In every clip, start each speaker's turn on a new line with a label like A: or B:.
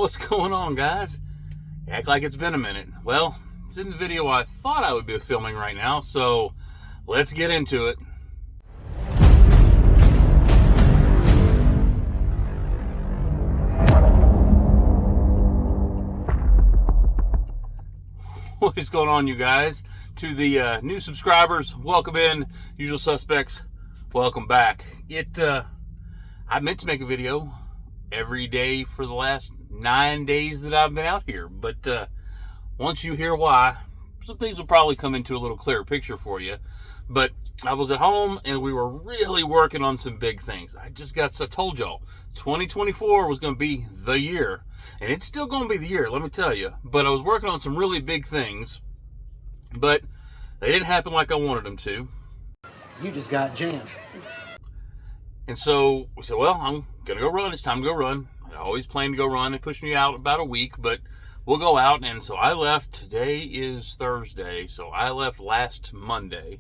A: What's going on, guys? Act like it's been a minute. Well, it's in the video I thought I would be filming right now, so let's get into it. What is going on, you guys? To the new subscribers, welcome in. Usual suspects, welcome back. I meant to make a video every day for the last 9 days that I've been out here, but once you hear why, some things will probably come into a little clearer picture for you. But I was at home and we were really working on some big things. I told y'all 2024 was going to be the year, and it's still going to be the year, let me tell you. But I was working on some really big things, but they didn't happen like I wanted them to.
B: You just got jammed.
A: And so we said, well, I'm going to go run. It's time to go run. I always plan to go run. They pushed me out about a week, but we'll go out. And so I left. Today is Thursday. So I left last Monday,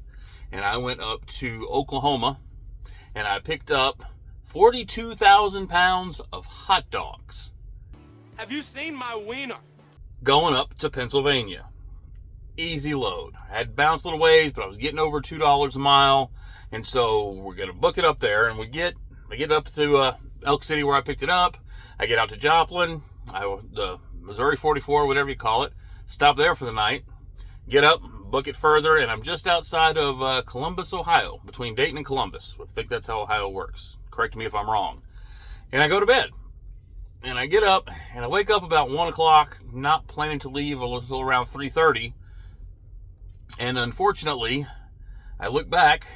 A: and I went up to Oklahoma, and I picked up 42,000 pounds of hot dogs.
C: Have you seen my wiener?
A: Going up to Pennsylvania. Easy load. I had bounced a little ways, but I was getting over $2 a mile. And so we're going to book it up there, and I get up to Elk City where I picked it up. I get out to Joplin, the Missouri 44, whatever you call it. Stop there for the night. Get up, book it further, and I'm just outside of Columbus, Ohio, between Dayton and Columbus. I think that's how Ohio works. Correct me if I'm wrong. And I go to bed. And I get up, and I wake up about 1 o'clock, not planning to leave until around 3:30. And unfortunately, I look back,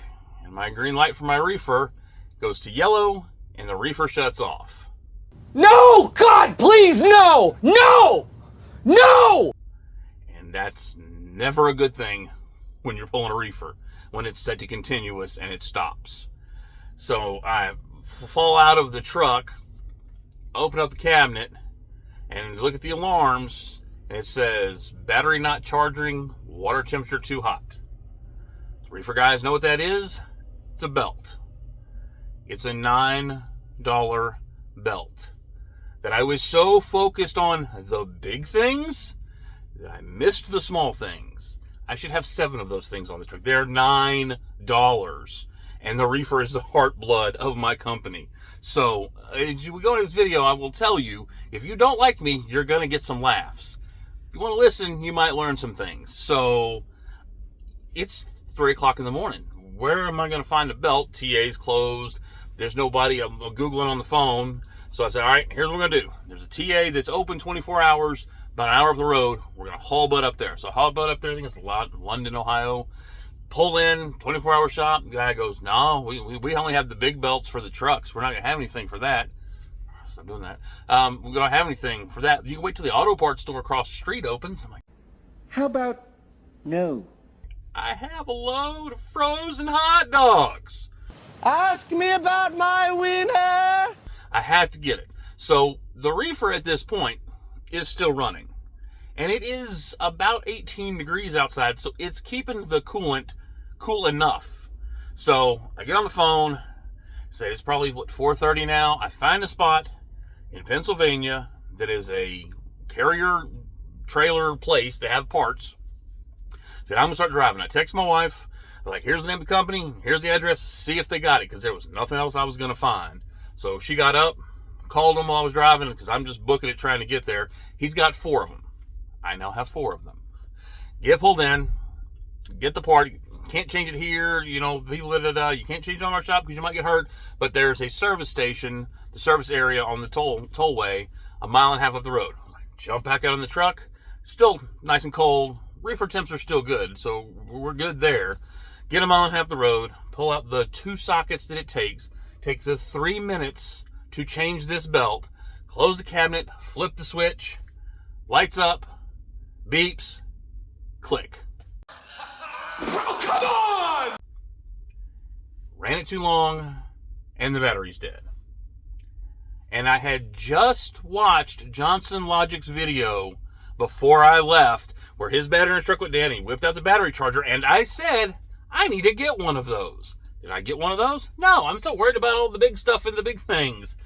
A: and my green light for my reefer goes to yellow, and the reefer shuts off.
C: No! God, please, no! No! No!
A: And that's never a good thing when you're pulling a reefer, when it's set to continuous and it stops. So I fall out of the truck, open up the cabinet, and look at the alarms, and it says, battery not charging, water temperature too hot. Reefer guys know what that is? It's a belt. It's a $9 belt. That I was so focused on the big things that I missed the small things. I should have 7 of those things on the truck. They're $9. And the reefer is the heart blood of my company. So, as we go into this video, I will tell you, if you don't like me, you're going to get some laughs. If you want to listen, you might learn some things. So, it's 3 o'clock in the morning. Where am I going to find a belt? TA's closed. There's nobody. I'm Googling on the phone. So I said, all right, here's what we're going to do. There's a TA that's open 24 hours, about an hour up the road. We're going to haul butt up there. So haul butt up there, I think it's London, Ohio. Pull in, 24-hour shop. The guy goes, no, we only have the big belts for the trucks. We're not going to have anything for that. Stop doing that. We don't have anything for that. You can wait till the auto parts store across the street opens. I'm like,
B: How about no?
A: I have a load of frozen hot dogs.
C: Ask me about my wiener!
A: I have to get it. So the reefer at this point is still running. And it is about 18 degrees outside, so it's keeping the coolant cool enough. So I get on the phone, say it's probably, 4:30 now. I find a spot in Pennsylvania that is a carrier trailer place. They have parts. Said, I'm going to start driving. I text my wife. I was like, here's the name of the company. Here's the address. See if they got it, because there was nothing else I was going to find. So she got up, called him while I was driving, because I'm just booking it trying to get there. He's got 4 of them. I now have 4 of them. Get pulled in. Get the part. You can't change it here. You know, people that you can't change it on our shop because you might get hurt. But there's a service station, the service area on the tollway, a mile and a half up the road. Jump back out in the truck. Still nice and cold. Reefer temps are still good, so we're good there. Get them on half the road, pull out the 2 sockets that it takes, take the 3 minutes to change this belt, close the cabinet, flip the switch, lights up, beeps, click.
C: Oh, come on!
A: Ran it too long, and the battery's dead. And I had just watched Johnson Logic's video before I left, where his battery in his truck went down, and he whipped out the battery charger, and I said, I need to get one of those. Did I get one of those? No, I'm so worried about all the big stuff and the big things.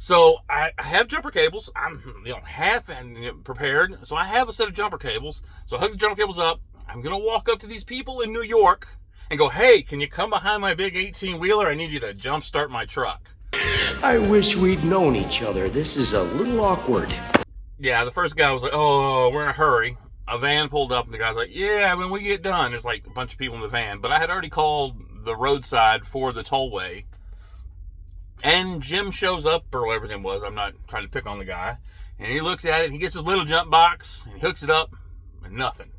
A: So I have jumper cables. I'm half and prepared. So I have a set of jumper cables. So I hook the jumper cables up. I'm gonna walk up to these people in New York and go, hey, can you come behind my big 18-wheeler? I need you to jump start my truck.
D: I wish we'd known each other. This is a little awkward.
A: Yeah, the first guy was like, oh, we're in a hurry. A van pulled up, and the guy's like, yeah, when we get done. There's like a bunch of people in the van. But I had already called the roadside for the tollway. And Jim shows up, or whatever his name was. I'm not trying to pick on the guy. And he looks at it, and he gets his little jump box, and he hooks it up, and nothing.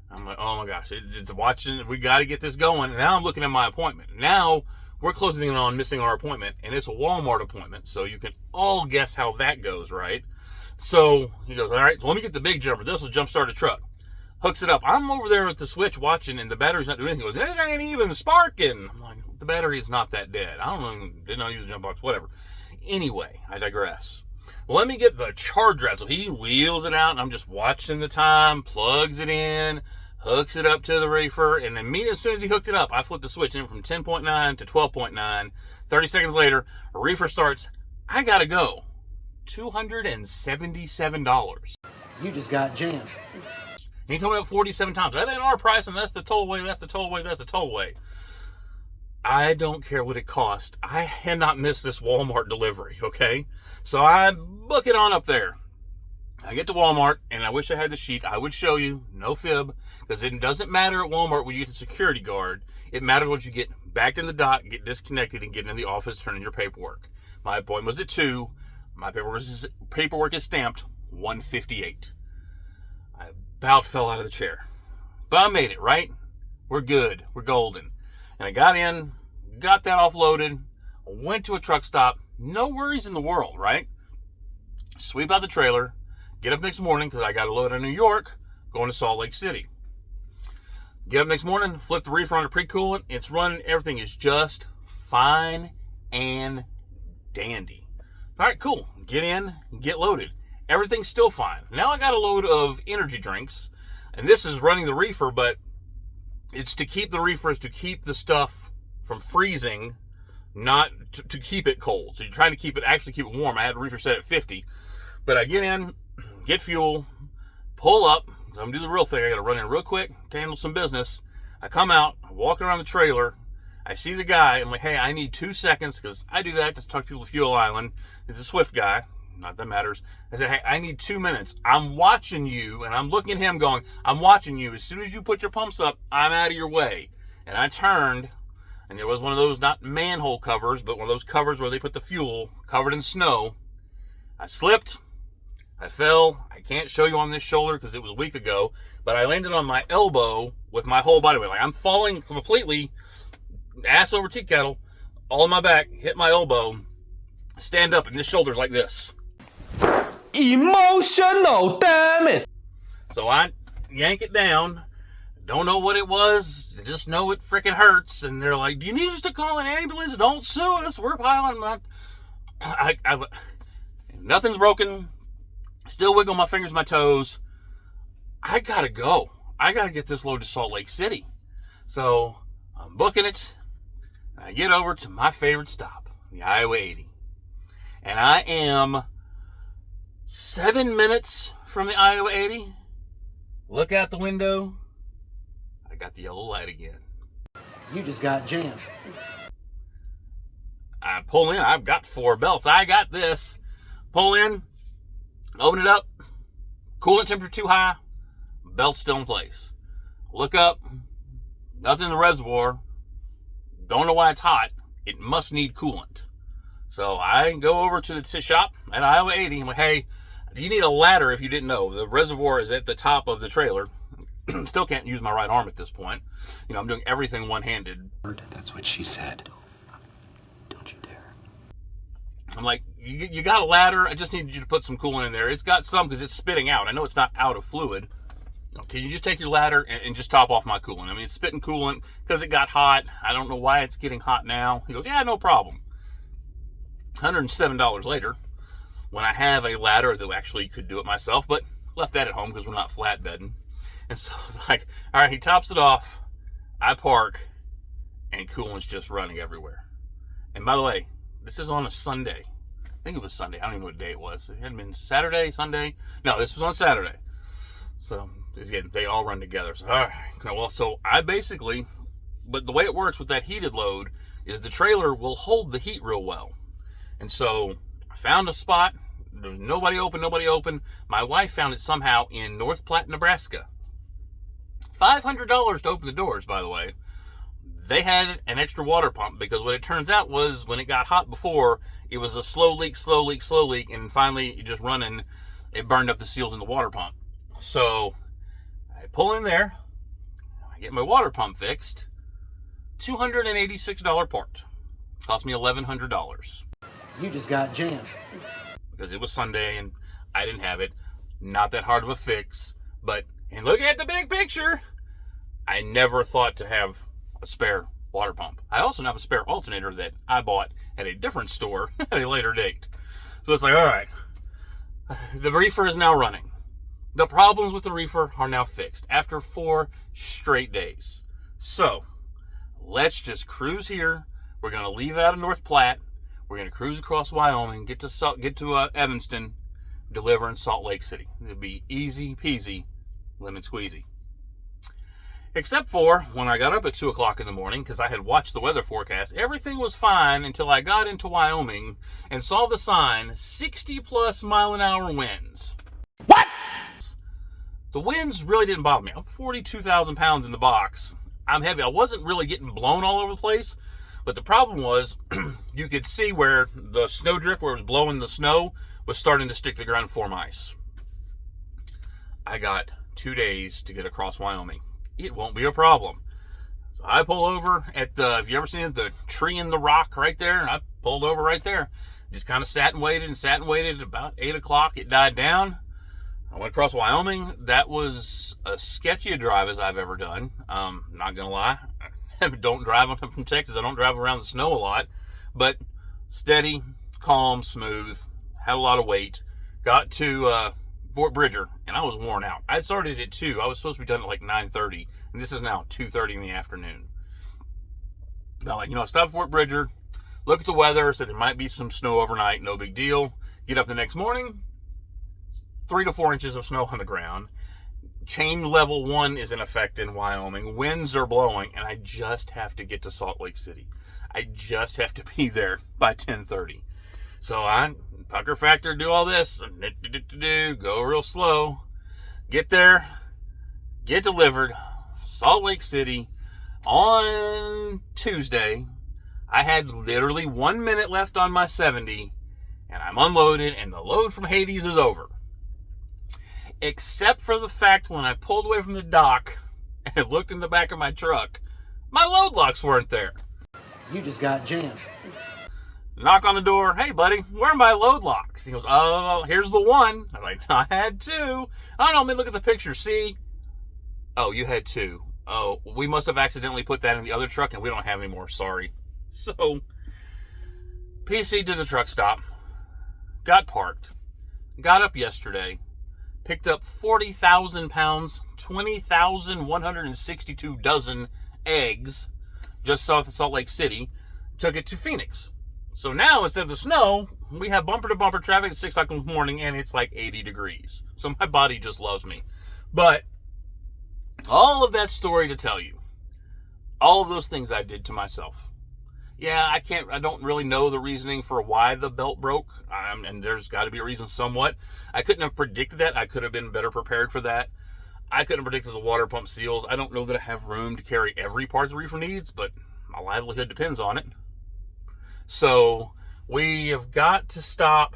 A: I'm like, oh my gosh, it's watching. We got to get this going. And now I'm looking at my appointment. Now we're closing in on missing our appointment, and it's a Walmart appointment. So you can all guess how that goes, right? So he goes, all right, so let me get the big jumper. This will jumpstart a truck. Hooks it up. I'm over there at the switch watching, and the battery's not doing anything. He goes, it ain't even sparking. I'm like, the battery is not that dead. I don't know, didn't know use a jump box, whatever. Anyway, I digress. Well, let me get the charger out. So he wheels it out, and I'm just watching the time, plugs it in, hooks it up to the reefer, and immediately as soon as he hooked it up, I flipped the switch in from 10.9 to 12.9. 30 seconds later, a reefer starts. I gotta go. $277.
B: You just got jammed.
A: And he told me that 47 times. That ain't our price, and that's the tollway, that's the tollway, that's the tollway. I don't care what it costs. I cannot miss this Walmart delivery, okay? So I book it on up there. I get to Walmart, and I wish I had the sheet. I would show you, no fib, because it doesn't matter at Walmart when you get the security guard. It matters once you get back in the dock, get disconnected, and get in the office, turn in your paperwork. My appointment was at 2. My paperwork is stamped 1:58. I about fell out of the chair. But I made it, right? We're good. We're golden. And I got in, got that offloaded, went to a truck stop. No worries in the world, right? Sweep out the trailer, get up next morning because I got a load out of New York, going to Salt Lake City. Get up next morning, flip the reefer on a pre-coolant. It's running. Everything is just fine and dandy. All right, cool. Get in, get loaded. Everything's still fine. Now I got a load of energy drinks, and this is running the reefer, but it's to keep the reefers, to keep the stuff from freezing, not to keep it cold. So you're trying to keep it warm. I had the reefer set at 50, but I get in, get fuel, pull up. I'm going to do the real thing. I got to run in real quick to handle some business. I come out, I walk around the trailer. I see the guy. I'm like, hey, I need 2 seconds because I do that to talk to people at Fuel Island. He's a Swift guy. Not that matters. I said, hey, I need 2 minutes. I'm watching you, and I'm looking at him going, I'm watching you. As soon as you put your pumps up, I'm out of your way. And I turned, and there was one of those, not manhole covers, but one of those covers where they put the fuel covered in snow. I slipped. I fell. I can't show you on this shoulder because it was a week ago, but I landed on my elbow with my whole body weight. Like I'm falling completely, ass over tea kettle, all on my back, hit my elbow, stand up, and this shoulder's like this.
C: Emotional, damn it!
A: So I yank it down. Don't know what it was. Just know it freaking hurts. And they're like, do you need us to call an ambulance? Don't sue us. We're piling on. Nothing's broken. Still wiggle my fingers, my toes. I gotta go. I gotta get this load to Salt Lake City. So I'm booking it. I get over to my favorite stop, the Iowa 80. And I am 7 minutes from the Iowa 80. Look out the window. I got the yellow light again.
B: You just got jammed.
A: I pull in. I've got 4 belts. I got this. Pull in. Open it up. Coolant temperature too high. Belt's still in place. Look up. Nothing in the reservoir. Don't know why it's hot. It must need coolant. So I go over to the shop at Iowa 80. I'm like, hey, you need a ladder if you didn't know. The reservoir is at the top of the trailer. Still can't use my right arm at this point. You know, I'm doing everything one-handed.
D: That's what she said. Don't you dare.
A: I'm like, you got a ladder? I just need you to put some coolant in there. It's got some because it's spitting out. I know it's not out of fluid. Can you just take your ladder and just top off my coolant? I mean, it's spitting coolant because it got hot. I don't know why it's getting hot now. He goes, yeah, no problem. $107 later, when I have a ladder that actually could do it myself, but left that at home because we're not flatbedding. And so it's like, all right, he tops it off. I park, and coolant's just running everywhere. And by the way, this is on a Sunday. think it was Sunday. I don't even know what day it was. It had been Saturday, Sunday. No, this was on Saturday. So, again, they all run together. So, all right. Well, so I basically, but the way it works with that heated load is the trailer will hold the heat real well. And so I found a spot. There was nobody open. My wife found it somehow in North Platte, Nebraska. $500 to open the doors, by the way. They had an extra water pump because what it turns out was when it got hot before, it was a slow leak, and finally, just running, it burned up the seals in the water pump. So I pull in there, I get my water pump fixed, $286 part. Cost me $1,100.
B: You just got jammed.
A: Because it was Sunday and I didn't have it. Not that hard of a fix, but in looking at the big picture, I never thought to have a spare water pump. I also have a spare alternator that I bought at a different store at a later date. So it's like, all right, the reefer is now running. The problems with the reefer are now fixed after 4 straight days. So let's just cruise here. We're going to leave out of North Platte. We're going to cruise across Wyoming, get to Evanston, deliver in Salt Lake City. It'll be easy peasy, lemon squeezy. Except for when I got up at 2 o'clock in the morning, because I had watched the weather forecast, everything was fine until I got into Wyoming and saw the sign, 60-plus mile-an-hour winds.
C: What?
A: The winds really didn't bother me. I'm 42,000 pounds in the box. I'm heavy. I wasn't really getting blown all over the place, but the problem was you could see where the snowdrift, where it was blowing the snow, was starting to stick to the ground and form ice. I got 2 days to get across Wyoming. It won't be a problem. So I pull over at the, have you ever seen the tree in the rock right there? And I pulled over right there. Just kind of sat and waited. About 8 o'clock, it died down. I went across Wyoming. That was as sketchy a drive as I've ever done. Not going to lie. I don't drive from Texas. I don't drive around the snow a lot. But steady, calm, smooth. Had a lot of weight. Got to Fort Bridger, and I was worn out. I started at 2. I was supposed to be done at like 9:30, and this is now 2:30 in the afternoon. Now, I stopped at Fort Bridger, look at the weather, said there might be some snow overnight, no big deal. Get up the next morning, 3 to 4 inches of snow on the ground. Chain level 1 is in effect in Wyoming. Winds are blowing, and I just have to get to Salt Lake City. I just have to be there by 10:30. So I pucker factor, do all this, go real slow, get there, get delivered, Salt Lake City on Tuesday. I had literally 1 minute left on my 70, and I'm unloaded, and the load from Hades is over. Except for the fact when I pulled away from the dock and looked in the back of my truck, my load locks weren't there.
B: You just got jammed.
A: Knock on the door. Hey, buddy, where are my load locks? He goes, oh, here's the one. I'm like, I had 2. Oh, no, let me look at the picture. See? Oh, you had 2. Oh, we must have accidentally put that in the other truck, and we don't have any more. Sorry. So, PC did the truck stop. Got parked. Got up yesterday. Picked up 40,000 pounds, 20,162 dozen eggs just south of Salt Lake City. Took it to Phoenix. So now, instead of the snow, we have bumper-to-bumper traffic at 6 o'clock in the morning, and it's like 80 degrees. So my body just loves me. But all of that story to tell you, all of those things I did to myself. Yeah, I don't really know the reasoning for why the belt broke, and there's got to be a reason somewhat. I couldn't have predicted that. I could have been better prepared for that. I couldn't have predicted the water pump seals. I don't know that I have room to carry every part the reefer needs, but my livelihood depends on it. So we have got to stop.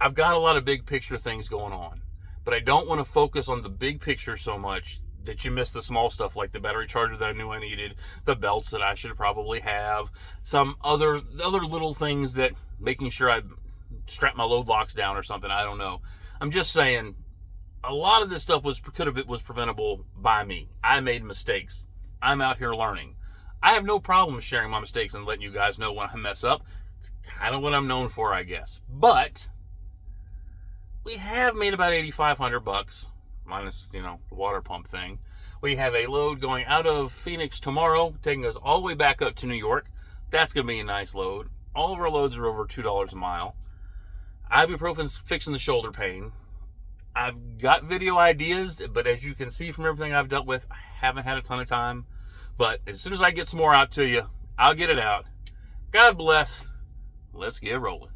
A: I've got a lot of big picture things going on, but I don't want to focus on the big picture so much that you miss the small stuff like the battery charger that I knew I needed, the belts that I should probably have, some other little things that making sure I strap my load locks down or something. I don't know. I'm just saying a lot of this stuff was preventable by me. I made mistakes. I'm out here learning. I have no problem sharing my mistakes and letting you guys know when I mess up. It's kind of what I'm known for, I guess. But we have made about $8,500 minus, the water pump thing. We have a load going out of Phoenix tomorrow, taking us all the way back up to New York. That's going to be a nice load. All of our loads are over $2 a mile. Ibuprofen's fixing the shoulder pain. I've got video ideas, but as you can see from everything I've dealt with, I haven't had a ton of time. But as soon as I get some more out to you, I'll get it out. God bless. Let's get rolling.